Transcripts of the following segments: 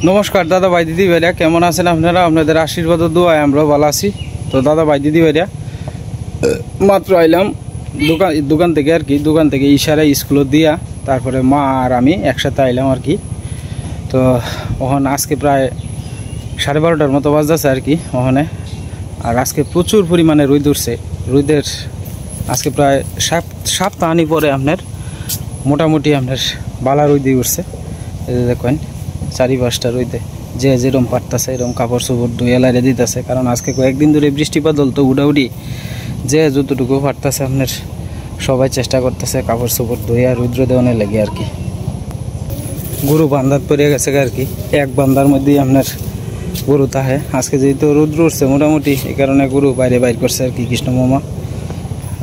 নমস্কার দাদা ভাই দিদি ভাইরা, কেমন আছেন আপনারা? আপনাদের আশীর্বাদ ও দোয়ায় আমরাও ভালো আছি। তো দাদা ভাই দিদি ভাইরা, মাত্র আইলাম দোকান থেকে আর কি। দোকান থেকে ইশারায় স্কুলে দিয়া তারপরে মা আর আমি একসাথে আইলাম আর কি। তো ওখানে আজকে প্রায় 12:30 মতো বাজতেছে আর কি ওখানে। আর আজকে প্রচুর পরিমাণে রোদ উঠছে। রোদের আজকে প্রায় সপ্তাহানি পরে আপনার মোটামুটি আপনার বালা রোদই উঠছে। এই যে দেখেন 4-5টা রইতে যে যেরকম পারতেছে এরকম কাপড় চোপড় ধুয়ে লাইরে দিতেছে। কারণ আজকে কয়েকদিন ধরে বৃষ্টিপাত হল, তো উড়াউড়ি যে যতটুকু পারতেছে আপনার সবাই চেষ্টা করতেছে কাপড় চোপড় ধুয়ে রৌদ্র দেওয়ানে লাগে আর কি। গরু বান্ধাত পড়ে গেছে আর কি, এক বান্ধার মধ্যেই আপনার গরু তাহে। আজকে যেহেতু রৌদ্র উঠছে মোটামুটি, এই কারণে গরু বাইরে বাইর করছে আর কি কৃষ্ণ মামা।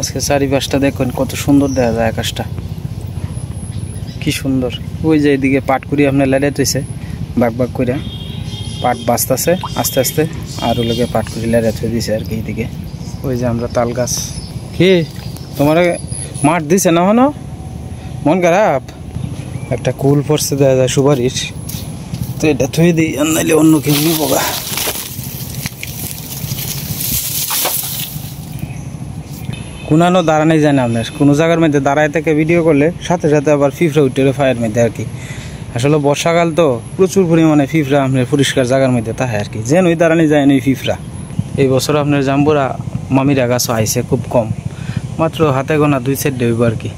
আজকে 4-5টা দেখুন কত সুন্দর দেখা যায় আকাশটা, কি সুন্দর। ওই যে এদিকে পাট করি আপনার লাইরে তৈছে বাগ করে পাট বাঁচতেছে আস্তে আস্তে, আর ওগুলোকে পাট করি লাইরে থয়ে দিছে আর কি। এদিকে ওই যে আমরা তাল গাছ। কি তোমার মাঠ দিছে না হনো? মন খারাপ? একটা কুল পড়ছে দেখা যায় সুপারির, তো এটা থয়ে দিই, আর নাইলে অন্য কেউ নিবো গা। কোনানো দাঁড়ানোই যায় না আপনার, কোনো জায়গার মধ্যে দাঁড়ায় থেকে ভিডিও করলে সাথে সাথে আবার ফিফরা উঠে ফায়ার মধ্যে আর কি। আসলে বর্ষাকাল তো প্রচুর পরিমাণে ফিফরা আপনার পরিষ্কার জায়গার মধ্যে তাহে আর কি, যেন ওই দাঁড়ানি যায় না ওই ফিফরা। এই বছর আপনার জাম্বুরা মামিরা গাছও আইসে খুব কম, মাত্র হাতে গোনা 2 সেট হইব আর কি।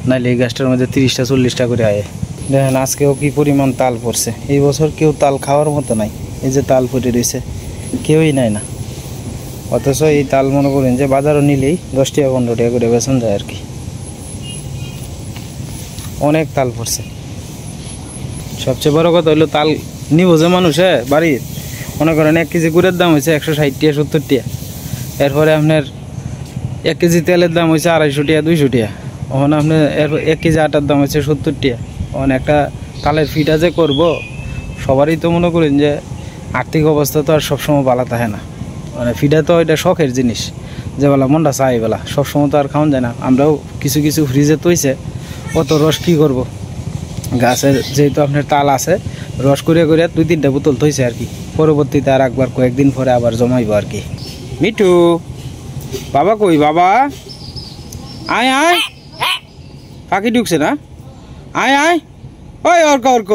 নাইলে এই গাছটার মধ্যে 30টা-40টা করে আয়ে। দেখেন আজকেও কি পরিমাণ তাল পড়ছে। এই বছর কেউ তাল খাওয়ার মতো নাই, এই যে তাল পড়ে রয়েছে কেউই নাই না। অথচ এই তাল মনে করেন যে বাজারও নিলেই 10 টাকা 15 টাকা করে বেচন যায় আর কি। অনেক তাল পড়ছে। সবচেয়ে বড় কথা হলো তাল নিব যে মানুষে বাড়ির, মনে করেন 1 কেজি গুড়ের দাম হয়েছে 160 টাকা 70 টাকা। এরপরে আপনার 1 কেজি তেলের দাম হয়েছে 250 টাকা 200 টাকা। ওখানে আপনার 1 কেজি আটার দাম হয়েছে 70 টাকা। ওখানে একটা তালের ফিটা যে করবো, সবারই তো মনে করেন যে আর্থিক অবস্থা তো আর সবসময় ভালো থাকে না। মানে ফিডা তো এটা শখের জিনিস, যে বেলা মনটা চাই বেলা সবসময় তো আর খাওয়া যায় না। আমরাও কিছু কিছু ফ্রিজে তৈছে, অত রস কী করব। গাছের যেহেতু আপনার তাল আছে, রস করে 2-3টা বোতল থইছে আর কি। পরবর্তীতে আর একবার কয়েকদিন পরে আবার জমাইব আর কি। মিঠু বাবা কই? বাবা আয় আয়, পাখি ঢুকছে না? আয় আয়, ওই অর্ক অর্ক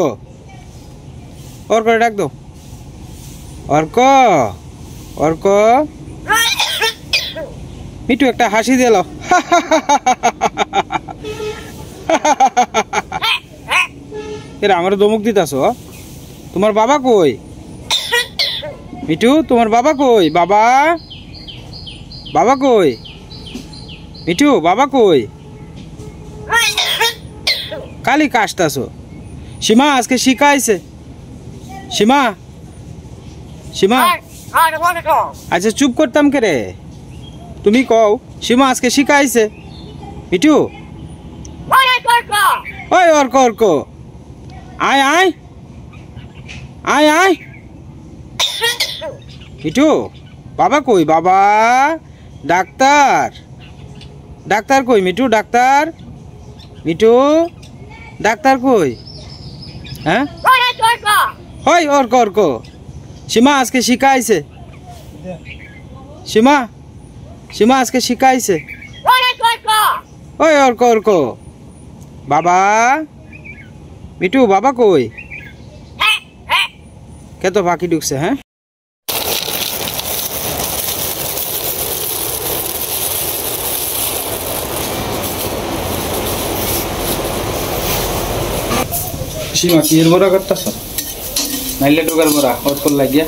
অর্ক ডাক দো, অর্ক অর্ক। মিঠু একটা হাসি দিল। এরা আমার দমুক দিতাছ। তোমার বাবা কই? মিঠু তোমার বাবা কই? বাবা বাবা কই? মিঠু বাবা কই? কালি কাশতাছ। সীমা আজকে শিখাইছে। সীমা সীমা আচ্ছা চুপ করতাম কে রে, তুমি কও। সীমা আজকে শিখাইছে। মিঠু ওই অর্ক অর্ক আয় আয় আয় আয়। মিঠু বাবা কই? বাবা ডাক্তার ডাক্তার কই? মিঠু ডাক্তার, মিঠু ডাক্তার কই? হ্যাঁ ওই অর্ক অর্ক। সীমা আজকে শিখাইছে। সীমা সীমা আজকে শিখাইছে। ওই অর্ক অর্ক। বাবা মিঠু বাবা কই? কে তো পাখি ঢুকছে। হ্যাঁ সীমা কি এর বড়া করতেছ? নাইলে ঢোকার বড়া হট করে লাগিয়া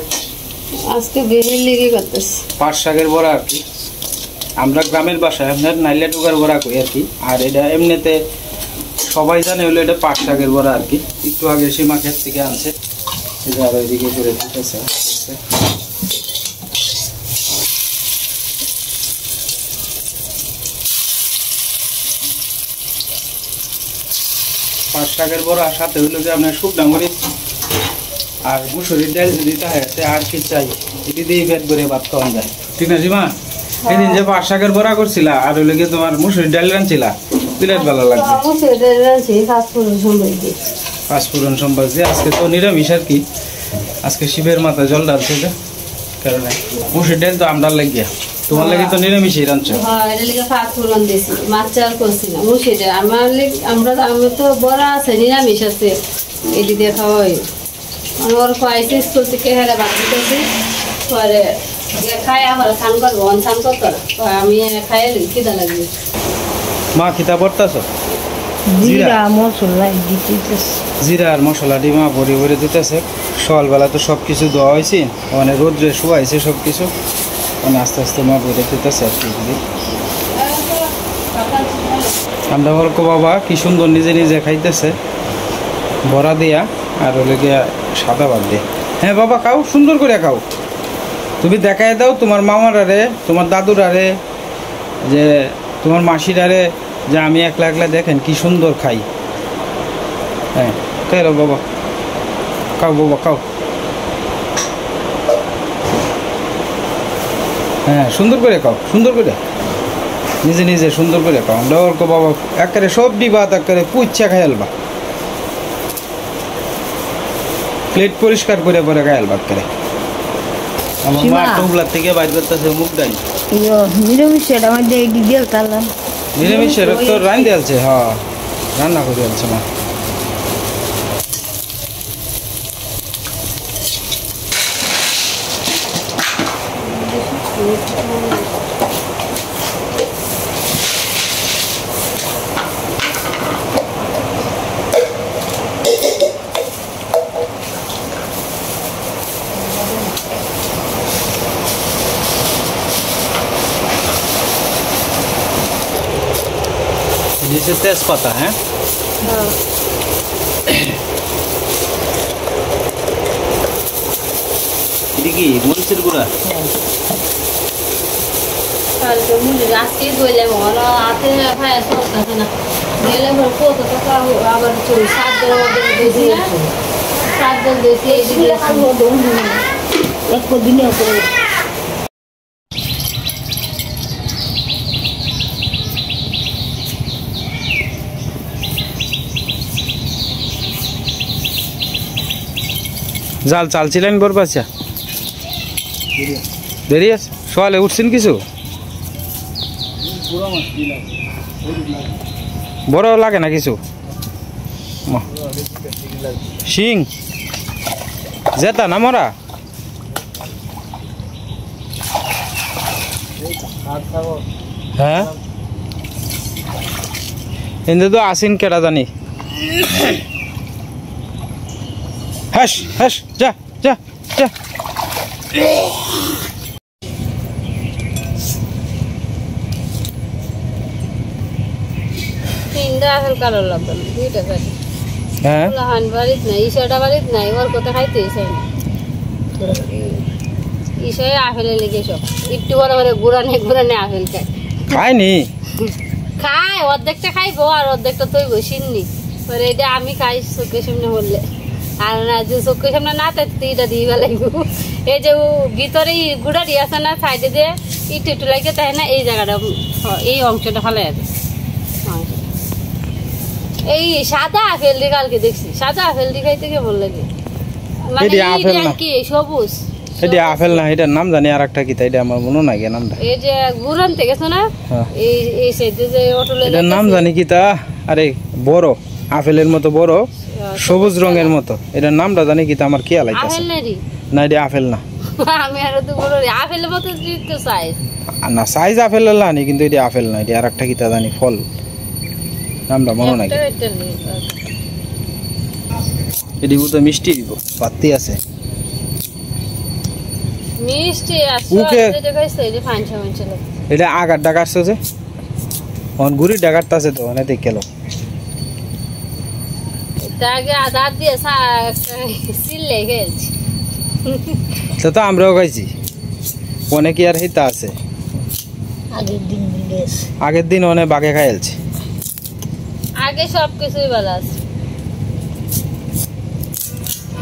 আজকে বেহের লেগে করতেছ। পাট শাকের বড়া আর কি। আমরা গ্রামের বাসায় আপনার নাইলে ঢোকার বড়া কই আর কি। আর এটা এমনিতে সবাই জানে হলো এটা পাট শাকের বড়া আর কি। একটু আগে সীমা ক্ষেত থেকে আনছে, আর ওইদিকে করে দিতেছে। পাট শাকের বড়া সাথে হইলো যে আপনার শুকনা মরিচ আর মুসুরির ডাল যদি তাহলে আর কি চাই, এটি দিয়ে পেট ভরে ভাত খাওয়া যায়। ঠিক না সীমা? এদিন যে পাট শাকের বড়া করছিলা আর হইলো কি তোমার মুসুরির ডাল রানছিলা, বিরাট ভালো লাগছে। পাঁচফোড়ন সম্বাস দিয়ে। আজকে তো নিরামিষ আর কি। আজকে শিবের মাথায় জল ঢালছে যে কারণে মুসুর ডাল তো আমরা লাগিয়া তোমার লাগে তো নিরামিষই রাঁধছো। হ্যাঁ এটা লিগে ভাত ফুরন দিছি মাছ চাল করছি না মুসুর ডাল আমি তো বড়া আছে নিরামিষ আছে এটি দিয়ে খাওয়াই আমার খাইছি স্কুল থেকে হেরা ভাত দিতেছি পরে খাই আমার স্নান করবো স্নান করতো না আমি খাই খিদা লাগবে। মা খিতা পড়তাছ জিরা মশলা দিতেছে জিরা আর মশলা ডিমা ভরে ভরে দিতেছে। সকালবেলা তো সব কিছু দেওয়া হয়েছে মানে রোদ্রে শুয়াইছে সব কিছু মানে আস্তে আস্তে মা ভরে দিতেছে আর কি। আমরা বলকো বাবা কি সুন্দর নিজে নিজে খাইতেছে বড়া দিয়া আর হলে গিয়া সাদা ভাত দিয়ে। হ্যাঁ বাবা খাও সুন্দর করে খাও তুমি দেখাই দাও তোমার মামারারে তোমার দাদুরারে যে তোমার মাসিরারে যে আমি একলা একলা দেখেন কি সুন্দর খাই। হ্যাঁ খাই বাবা খাও বাবা খাও। হ্যাঁ সুন্দর করে খাও সুন্দর করে নিজে নিজে সুন্দর করে খাও। আমরা ওর বাবা একেবারে সবজি ভাত একেবারে পুচ্ছা খাইলবা প্লেট পরিষ্কার করে পরে খাইলবা একেবারে। আমার মা টুবলার থেকে বাইর করতেছে মুখ ডাল নিরামিষের আমাদের এই দিয়ে তালাম নিরামিষের তো রান্না দিয়েছে। হ্যাঁ রান্না করে দিয়েছে মা। जैसे तेजपत्ता है কি মরিচের গুঁড়া কালকে মুড়ি আজকে বললাম ওরা হাতে খায় সরকার না গেলে কত টাকা আবার চুরি 7 দিনের মধ্যে বেশি না 7 দিন বেশি এইদিকে খাবো এক দিনে করে জাল চালছিলেন বরবাসা দেরি আছে সকালে উঠছেন কিছু বড় লাগে না কিছু শিং জেতা না মরা হ্যাঁ এনে তো আসিন কেটা জানি হাস হাস যা যা যা তিনটা এখন কালো লাগবে দুইটা কাটি হ্যাঁ লাহান বাড়িত নাই ঈশাটা বাড়িত নাই ওর কথা খাইতে ইসাই না ঈশাই আপেলে লেগে সব একটু বড় বড় গুড়ানে আপেল খায় খায়নি খায় অর্ধেকটা খাইবো আর অর্ধেকটা তুই বসিনি পরে এটা আমি খাই চোখের সামনে বললে আর না যে চোখের সামনে না তাই এটা দিয়ে লাগবো এই যে ভিতরে গুড়া দিয়ে আছে না সাইডে দিয়ে একটু একটু লাগে তাই না এই জায়গাটা এই অংশটা ভালো আছে এই সাদা আপেল দিয়ে কালকে দেখছি সাদা আপেল দিয়ে খাইতে কেমন লাগে মানে কি সবুজ এটা আপেল না এটার নাম জানি আর একটা কি তাই এটা আমার মনে নাই নামটা এই যে গুড়ান থেকে গেছো না এই সাইডে যে অটোলে এটার নাম জানি কি তা আরে বড় আপেলের মতো বড় সবুজ রঙের মতো এটার নামটা জানি কি তা আমার কি আলাইতাছে আপেল না এটা আপেল না আমি আর তো বড় আপেলের মতো তো সাইজ না সাইজ আপেল না নি কিন্তু এটা আপেল না এটা আর একটা কি তা জানি ফল নামটা মনে নাই এটি তো মিষ্টি দিব পাতি আছে মিষ্টি আছে এটা কইছে এটা ফাঞ্চা মানছিল এটা আগার ডাকারছে যে অন গুড়ি ডাকারতাছে তো অনে দেখেলো তাকে আদা দিয়ে সিলে গেছে তো আমরাও খাইছি অনেক আর হিতা আছে আগের দিন অনেক বাগে খাইলছে আগে সব কিছুই ভালো আছে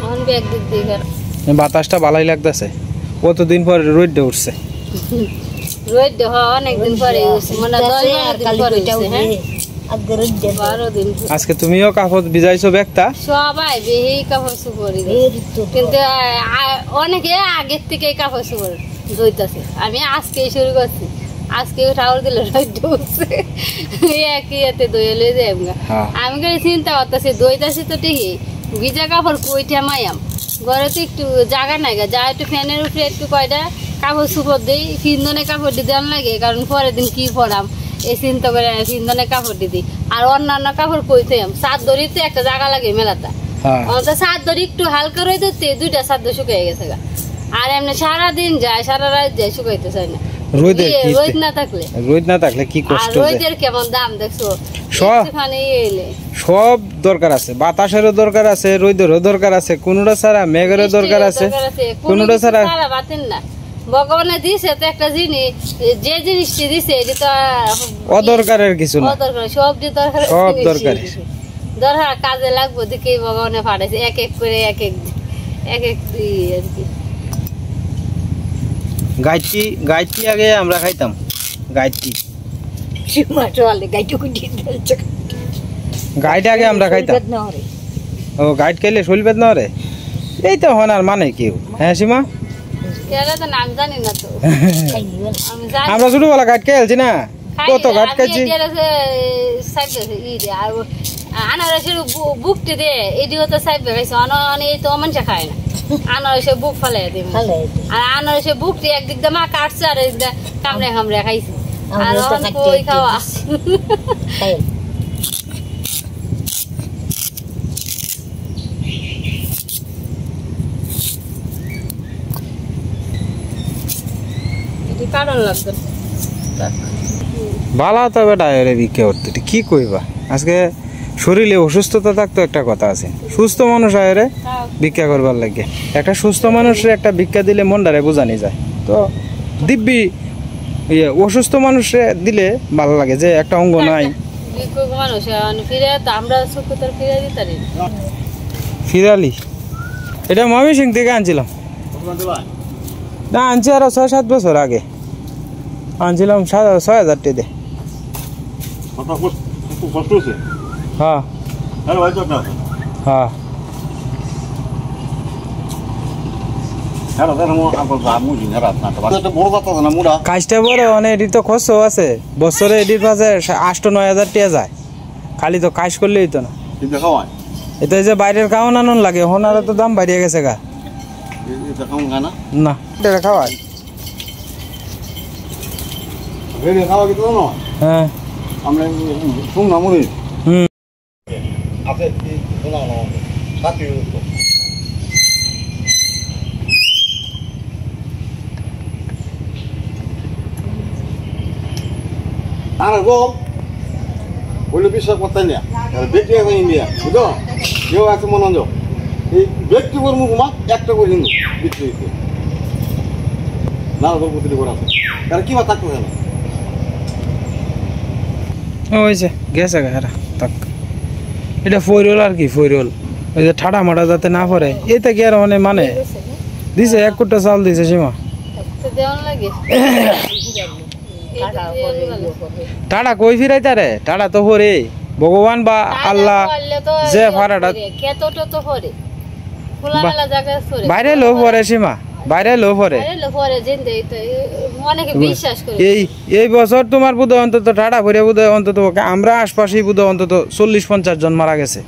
অন ব্যাগ দিক দিয়ে বাতাসটা ভালোই লাগতেছে কতদিন পর রোদ উঠছে রোদ অনেক দিন পরে উঠছে মানে 10 দিন পরে উঠছে হ্যাঁ 12 দিন আজকে তুমিও কাপড় ভিজাইছো ব্যাগটা সবাই বেহি কাপড় চোপড় কিন্তু অনেকে আগের থেকে কাপড় চোপড় ধুইতেছে আমি আজকে শুরু করছি আজকে টাওয়ার দিলে ঢুকছে একই এতে দই লয়ে যাই আমি করে চিন্তা করতেছি দইতাছি তো ঠিকই ভিজা কাপড় কইটা মায়াম ঘরে তো একটু জায়গা নাই যা একটু ফ্যানের উপরে একটু কয়টা কাপড় চোপড় দিই ফিন্দনে কাপড় দিতে লাগে কারণ পরের দিন কি পরাম এই চিন্তা করে ফিন্দনে কাপড় দিই আর অন্যান্য কাপড় কইতে চার দড়িতে একটা জায়গা লাগে মেলাটা চার দড়ি একটু হালকা রয়ে দিতে 2টা চার শুকিয়ে গেছে আর এমনি সারাদিন যায় সারা রাত যায় শুকাইতে চায় না রোদ না থাকলে কি কষ্ট রোদের কেমন দাম দেখছো সব দরকার আছে বাতাসেরও দরকার আছে রোদেরও দরকার আছে কোনটা ছাড়া মেঘেরও দরকার আছে কোনটা ছাড়া বাতেন না ভগবানে দিছে তো একটা জিনিস যে জিনিসটি দিছে এটা তো অদরকারের কিছু না সব দরকার সব দরকার দরকার কাজে লাগবে দেখে ভগবানে পাঠাইছে এক এক করে এক এক আর কি গাইটি আগে আমরা খাইতাম গাইটি গাইড আগে আমরা খাইতাম ও গাইড খাইলে শরীর বেদনা রে এই তো হনার মানে কেউ হ্যাঁ সীমা আমরা ছোটবেলা গাইড খেয়েছি না কত গাইড খাইছি আনারসের বুকটি দে এদিও তো সাইড খাইছে এই তো মানুষ খায় না আনারসের বুক ফেলে দিই আর আনারসের বুকটি একদিক দামা কাটছে আর একদিক কামড়ে কামড়ে খাইছে আর কই খাওয়া কারণ লাগতো ভালো তো বেটা রে বিকে করতে কি কইবা আজকে শরীরে অসুস্থতা থাকতো একটা কথা আছে সুস্থ মানুষ আয়রে ভিক্ষা করবার লাগে একটা সুস্থ মানুষের একটা ভিক্ষা দিলে মনটারে বোঝানি যায় তো দিব্যি অসুস্থ মানুষে দিলে ভালো লাগে যে একটা অঙ্গ নাই ফিরালি এটা ময়মনসিংহ সিং থেকে আনছিলাম না আনছি আরো 6-7 বছর আগে আনছিলাম 6,000 টাকা দিয়ে হ্যাঁ হ্যাঁ কাজটা বড় মানে এটি তো খরচ আছে বছরে এটির পাশে 8-9,000 টাকা যায় খালি তো কাজ করলেই তো না এটা যে বাইরের খাওয়ান আনন্দ লাগে হোনারা তো দাম বাড়িয়ে গেছে গা না এটা খাওয়ায় হ্যাঁ আমরা শুনলাম মনে হুম আছে সাথে আর গো বলে বিশ্বাস করতেন না ব্যক্তি আছে ইন্ডিয়া বুঝো কেউ আছে মনোজ এই ব্যক্তি কর্ম কুমা একটা করে হিন্দু বিক্রি হইতে না গল্পতি করা আছে তার কি বা থাকতে না হয়েছে গেছে গারা তাক এটা ফয়রোল আর কি ফয়রোল ওই যে ঠাডা মাডা যাতে না পড়ে এটা কি আর মানে দিছে 1 কোটা চাল দিছে সীমা টাটা কই ফিরাইতা রে টাটা তো পরে ভগবান বা আল্লাহ যে ফারাটা বাইরে লো পরে সীমা বাইরে লো পরে এই বছর তোমার বুধ অন্তত টাটা ভরে বুধ অন্তত আমরা আশপাশেই বুধ অন্তত 40-50 জন মারা গেছে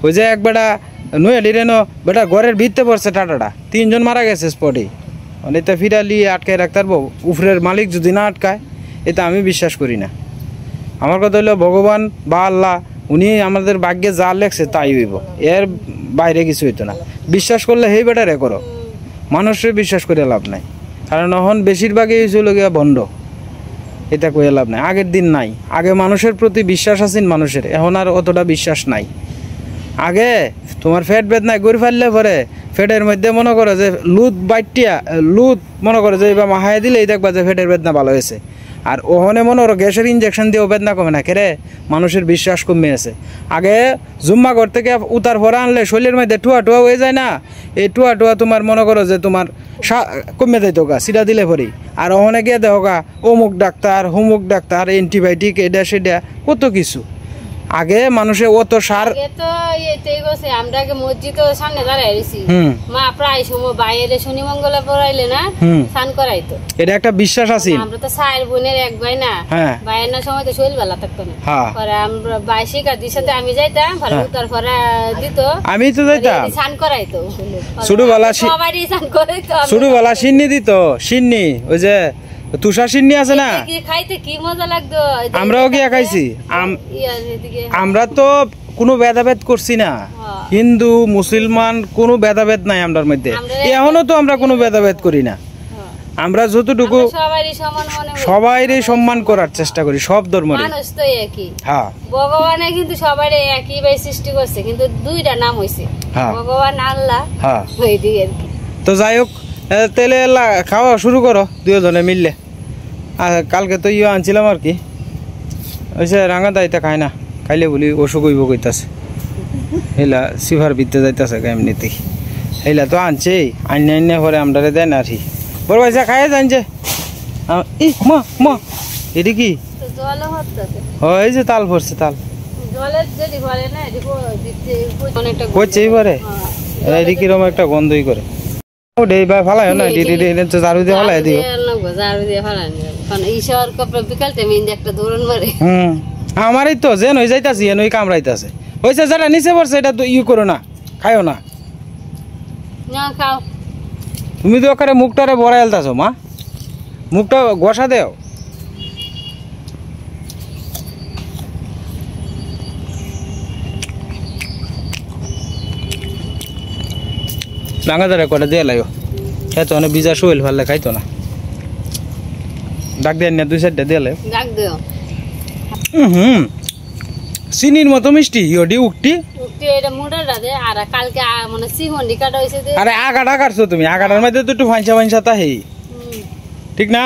ওই যে এক বেটা নয়ালি রেনো বেটা ঘরের ভিতরে পড়ছে টাটাটা 3 জন মারা গেছে স্পটে এটা ফিরালি আটকায় রাখতে পারবো উপরের মালিক যদি না আটকায় এটা আমি বিশ্বাস করি না আমার কথা হলো ভগবান বা আল্লাহ উনি আমাদের ভাগ্যে যা লেখছে তাই হইব এর বাইরে কিছু হইতো না বিশ্বাস করলে হেই বেটারে করো মানুষের বিশ্বাস করে লাভ নাই কারণ এখন বেশিরভাগই হয়েছিল গিয়া বন্ধ এটা কয়ে লাভ নাই আগের দিন নাই আগে মানুষের প্রতি বিশ্বাস আছেন মানুষের এখন আর অতটা বিশ্বাস নাই আগে তোমার ফেট বেদনায় গড়ি ফেললে পরে ফেটের মধ্যে মনে করো যে লুত বাইটিয়া লুত মনে করো যে এবার মাহায় দিলেই দেখবা যে ফেটের বেদনা ভালো হয়েছে আর ওখানে মনে করো গ্যাসের ইঞ্জেকশন দিয়েও বেদনা কমে না কেরে মানুষের বিশ্বাস কমে আছে আগে জুম্মা ঘর থেকে উতার ভরা আনলে শরীরের মধ্যে টুয়া টুয়া হয়ে যায় না এই টুয়া টুয়া তোমার মনে করো যে তোমার কমে যাইতো গা সিটা দিলে পরেই আর ওখানে গিয়ে দেখো গা অমুক ডাক্তার হুমুক ডাক্তার অ্যান্টিবায়োটিক এটা সেটা কত কিছু আগে মানুষে অত সার আগে তো এটাই গেছে আমরা আগে মসজিদের সামনে দাঁড়াই রয়েছি হুম মা প্রায় সময় বাইরে শনি মঙ্গলে পড়াইলে না হুম স্নান করাইতো এটা একটা বিশ্বাস আছে আমরা তো চার বোনের এক ভাই না হ্যাঁ ভাইয়ের না সময় তো শরীর ভালো থাকতো না হ্যাঁ পরে আমরা বাইশে কাদির সাথে আমি যাইতাম পরে উত্তর পরে দিত আমি তো যাইতাম স্নান করাইতো ছোটবেলা সবারই স্নান করাইতো ছোটবেলা সিন্নি দিত সিন্নি ওই যে তুষার সিন্নি আছে না খাইতে কি মজা লাগতো আমরাও গিয়া খাইছি আমরা তো কোনো ভেদাভেদ করছি না হিন্দু মুসলমান কোনো ভেদাভেদ নাই আমরার মধ্যে এখনো তো আমরা কোনো ভেদাভেদ করি না আমরা যতটুকু সবাইরই সম্মান করার চেষ্টা করি সব ধর্মের মানুষ তো একই হ্যাঁ ভগবানে কিন্তু সবাই একই ভাই সৃষ্টি করছে কিন্তু দুইটা নাম হইছে ভগবান আল্লাহ হ্যাঁ এইদিকে আর কি তো যাই হোক তেলে খাওয়া শুরু করো দুজনে মিললে আর কালকে তো ইয়ে আনছিলাম আর কি ওই যে রাঙা দাইতে খায় না খাইলে বলি অসুখ হইব কইতাছে এইলা সিভার বিদ্যে যাইতেছে এমনিতেই এইলা তো আনছেই আন্য পরে আমরা দেন আর কি বড় পয়সা খাই জানছে ই মা মা এটি কি এই যে তাল ভরছে তাল করছে এইবারে এটি কিরকম একটা গন্ধই করে ফালাই না ঝাড়ু দিয়ে ফালাই দিও আমারই তো যেন হয়ে যাইতাছি এন ওই কামড়াইতাছে হয়েছে যারা নিচে পড়ছে এটা তো ইউ করো না খাইও না তুমি তো ওখানে মুখটারে বড়াই আলতাছ মা মুখটা ঘষা দেও ডাঙা দাঁড়া কটা দিয়ে লাইও খেতো না বিজা শৈল ফাললে খাইতো না ডাক দেন না দুই চারটা দিয়ে লাইও হুম চিনির মতো মিষ্টি ইয়ডি উকটি আরে আগাটা কাটছো তুমি আগাটার মধ্যে তো একটু ফাঁসা ফাঁসা তাহি ঠিক না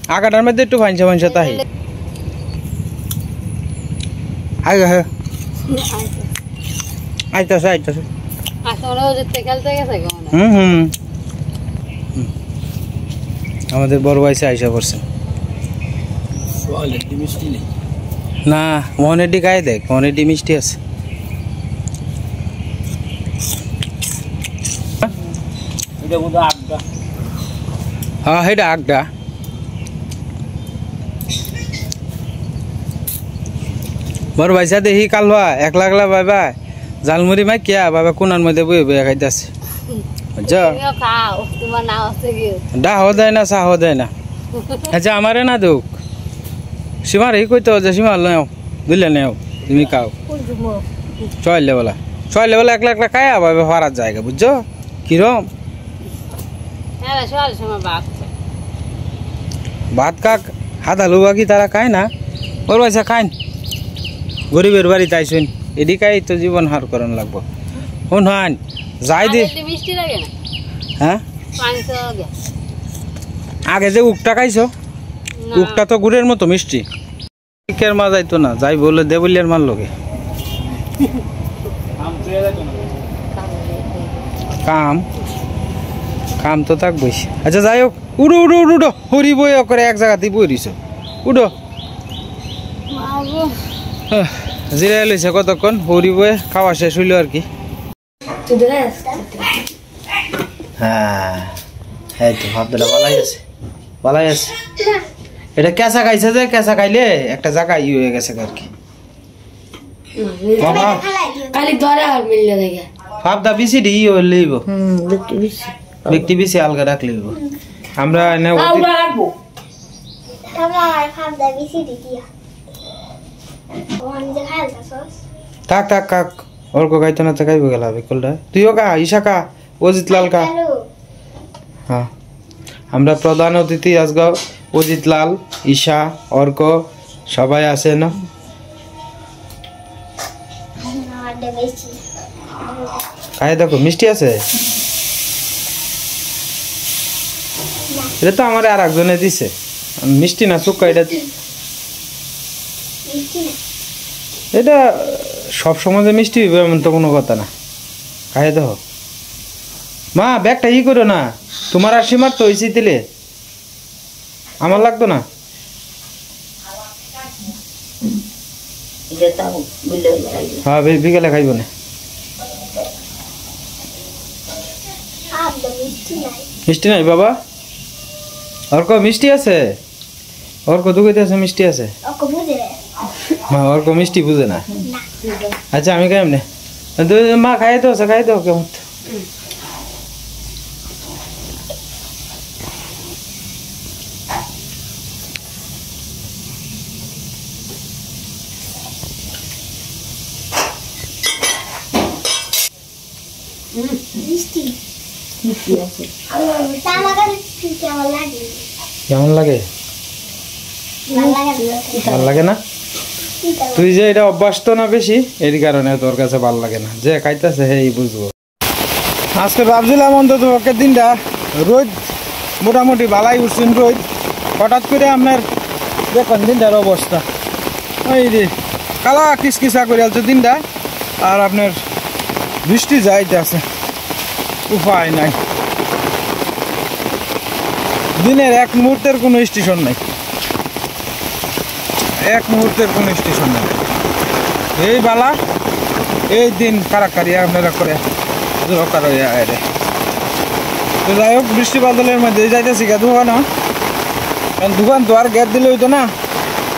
আগাটার মধ্যে একটু ফাঁসা ফাঁসা তাহি আইতাছে আইতাছে আমাদের বড় ভাইসে আইসা পড়ছে না মোহনেডি খাই দেখ মোহনেডি মিষ্টি আছে হ্যাঁ সেটা আগটা বড় ভাইসা দেখি কালবা একলা একলা বাবা জালমুড়ি মাই কিয়া বাবা কোনার মধ্যে বয়ে বয়ে খাইতেছে ডাহ দেয় না চাহ দেয় না আচ্ছা আমারে না দুঃখ সীমার এই কইতো যে সীমার নেও বুঝলে নেও তুমি খাও চলে বলা একলা একলা খায়া বাবা ফারার জায়গা বুঝছো কিরম ভাত কাক হাতা লুবা কি তারা খায় না ওর পয়সা খাইন গরিবের বাড়ি তাই শুন এদি খাই তো জীবন হার করন লাগবো শুন হান যাই দি হ্যাঁ আগে যে উকটা খাইছো উকটা তো গুড়ের মতো মিষ্টি কের মা যাইতো না যাই বলে দেবলিয়ার মার লোকে কাম কাম তো থাকবই আচ্ছা যাই হোক উড়ো উড়ো উড়ো হরি বই করে এক জায়গাতেই বই দিছ উড়ো জিরাই লইছে কতক্ষণ হরি বই খাওয়া শেষ হইল আর কি হ্যাঁ এই তো ভাবটা ভালাই আছে এটা কেঁচা খাইছে যে কেঁচা খাইলে একটা জায়গা ই হয়ে গেছে আর কি ভাবটা বেশি ই হয়ে লইব ব্যক্তি বেশি আলগা রাখ লইব আমরা থাক থাক কাক অর্ক খাইতো না তো খাইব গেল বিকলটা তুইও কা ঈশা কা অজিত লাল কা হ্যাঁ আমরা প্রধান অতিথি আজকে অজিত লাল ঈশা অর্ক সবাই আছে না খাই দেখো মিষ্টি আছে এটা তো আমার আর একজনে দিছে মিষ্টি না শুকা এটা সব সময় যে মিষ্টি হইবে এমন তো কোনো কথা না খাই দেখো মা ব্যাগটা ই করো না তোমার আর সীমার তো হয়েছে দিলে আমার লাগতো না হ্যাঁ বিকেলে খাইব না মিষ্টি নাই বাবা অর্ক মিষ্টি আছে অর্ক দুঃখিত আছে মিষ্টি আছে হ্যাঁ অর্ক মিষ্টি বুঝে না আচ্ছা আমি খাইম না মা খাই তো কেমন কেমন লাগে ভাল লাগে না তুই যে এটা অভ্যাস তো না বেশি এর কারণে তোর কাছে ভাল লাগে না যে খাইতেছে এই বুঝবো আজকে ভাবছিলাম অন্তত ওকে দিনটা রোদ মোটামুটি ভালাই উঠছেন রোদ হঠাৎ করে আপনার দেখুন দিনটার অবস্থা ওই যে কালা কিসকিসা করে আছে দিনটা আর আপনার বৃষ্টি যাইতে আছে উপায় নাই দিনের এক মুহূর্তের কোনো স্টেশন নাই এই বালা এই দিন কারাকারি আপনারা করে তো যাই হোক বৃষ্টি বাদলের মধ্যে যাইতেছি গা দোকান কারণ দোকান তো আর গ্যাপ দিলে হইতো না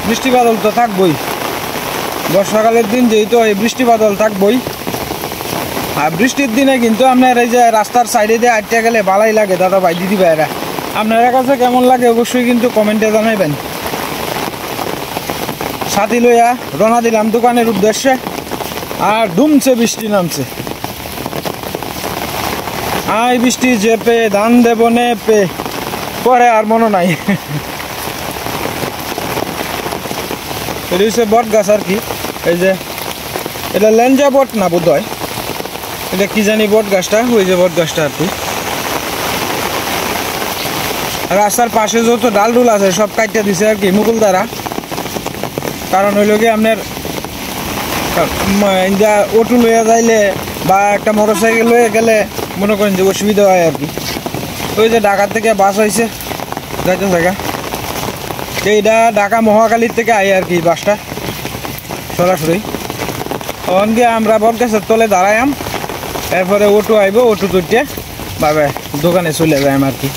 বৃষ্টি বাদল তো থাকবই বর্ষাকালের দিন যেহেতু এই বৃষ্টি বাদল থাকবই আর বৃষ্টির দিনে কিন্তু আপনার এই যে রাস্তার সাইডে দিয়ে আটকে গেলে ভালোই লাগে দাদা ভাই দিদি ভাইরা আপনার কাছে কেমন লাগে অবশ্যই কিন্তু কমেন্টে জানাইবেন সাথী লইয়া রওনা দিলাম দোকানের উদ্দেশ্যে আর ধুমছে বৃষ্টি নামছে আই বৃষ্টি চেপে ধান দেব নেপে পরে আর মনে নাই এটা হচ্ছে বট গাছ আর কি এই যে এটা লেঞ্জা বট না বোধ হয় এটা কি জানি বট গাছটা ওই যে বট গাছটা আর কি রাস্তার পাশে যত ডাল ডুল আছে সব কাটিয়ে দিছে আর কি মুকুল দ্বারা কারণ হইল কি আপনার অটো লইয়া যাইলে বা একটা মোটর সাইকেল লইয়া গেলে মনে করেন যে অসুবিধা হয় আর কি ওই যে ঢাকা থেকে বাস হয়েছে যাইতে জায়গা এইটা ঢাকা মহাকালীর থেকে আই আর কি বাসটা সরাসরি তখন গিয়ে আমরা বট গাছের তলে দাঁড়াইম এরপরে অটো আইব অটো তুলতে ভাবে দোকানে চলে যাইম আর কি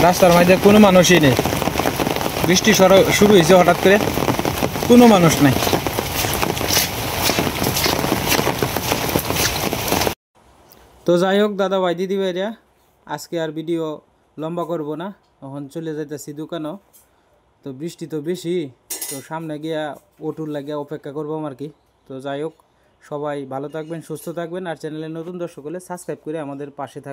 রাস্তার মধ্যে কোনো মানুষই নেই বৃষ্টি শুরু হয়েছে হঠাৎ করে কোনো মানুষ নাই তো যাই হোক দাদা ভাই দিদি ভাইরা আজকে আর ভিডিও লম্বা করব না এখন চলে যাইতেছি দোকানও তো বৃষ্টি তো বেশি তো সামনে গিয়া অটোর লাগিয়া অপেক্ষা করবো আর কি তো যাই হোক সবাই ভালো থাকবেন সুস্থ থাকবেন আর চ্যানেলে নতুন দর্শক হলে সাবস্ক্রাইব করে আমাদের পাশে থাকবেন